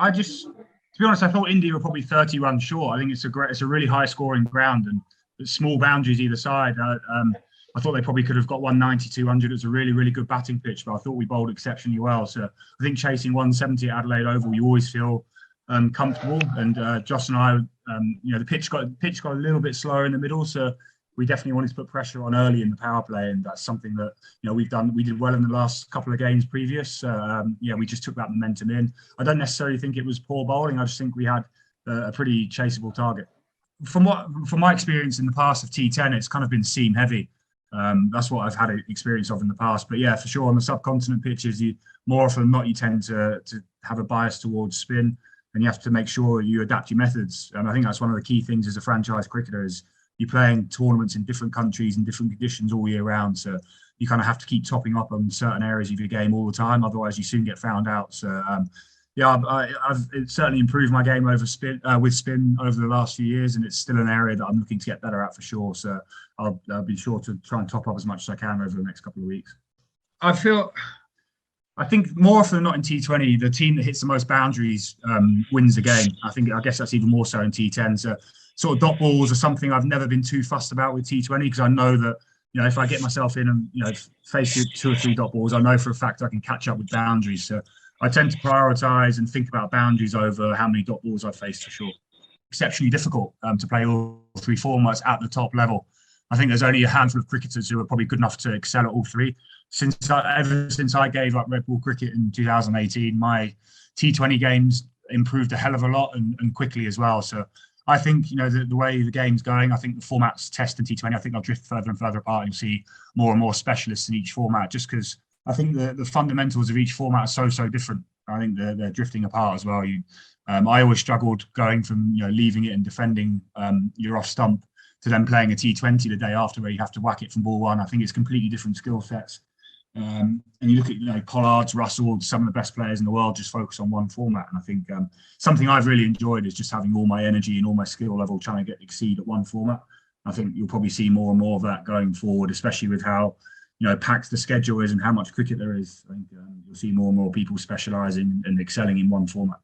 To be honest, I thought India were probably 30 runs short. I think it's a really high scoring ground and small boundaries either side. I thought they probably could have got 190, 200. It was a really, really good batting pitch, but I thought we bowled exceptionally well. So I think chasing 170 at Adelaide Oval, you always feel comfortable. And Josh and I, the pitch got a little bit slower in the middle, so we definitely wanted to put pressure on early in the power play, and that's something that we've done. We did well in the last couple of games previous. We just took that momentum in. I don't necessarily think it was poor bowling. I just think we had a pretty chaseable target. From my experience in the past of T10, it's kind of been seam heavy. That's what I've had experience of in the past. But yeah, for sure, on the subcontinent pitches, you more often than not you tend to have a bias towards spin, and you have to make sure you adapt your methods. And I think that's one of the key things as a franchise cricketer is you're playing tournaments in different countries and different conditions all year round. So you kind of have to keep topping up on certain areas of your game all the time. Otherwise, you soon get found out. So I've certainly improved my game over spin with spin over the last few years, and it's still an area that I'm looking to get better at for sure. So I'll be sure to try and top up as much as I can over the next couple of weeks. I think more often than not in T20, the team that hits the most boundaries wins the game. I guess that's even more so in T10. So sort of dot balls are something I've never been too fussed about with T20 because I know that if I get myself in and face 2 or 3 dot balls, I know for a fact I can catch up with boundaries. So I tend to prioritise and think about boundaries over how many dot balls I face for sure. Exceptionally difficult to play all 3 formats at the top level. I think there's only a handful of cricketers who are probably good enough to excel at all 3. Ever since I gave up red ball cricket in 2018, my T20 games improved a hell of a lot and quickly as well. So I think the way the game's going, I think the formats test in T20, I think they'll drift further and further apart. You'll see more and more specialists in each format, just because I think the fundamentals of each format are so different. I think they're drifting apart as well. I always struggled going from leaving it and defending your off stump to then playing a T20 the day after where you have to whack it from ball 1. I think it's completely different skill sets. And you look at Pollard's, Russell, some of the best players in the world just focus on one format. And I think something I've really enjoyed is just having all my energy and all my skill level trying to exceed at one format. I think you'll probably see more and more of that going forward, especially with how packed the schedule is and how much cricket there is. I think you'll see more and more people specialising and excelling in one format.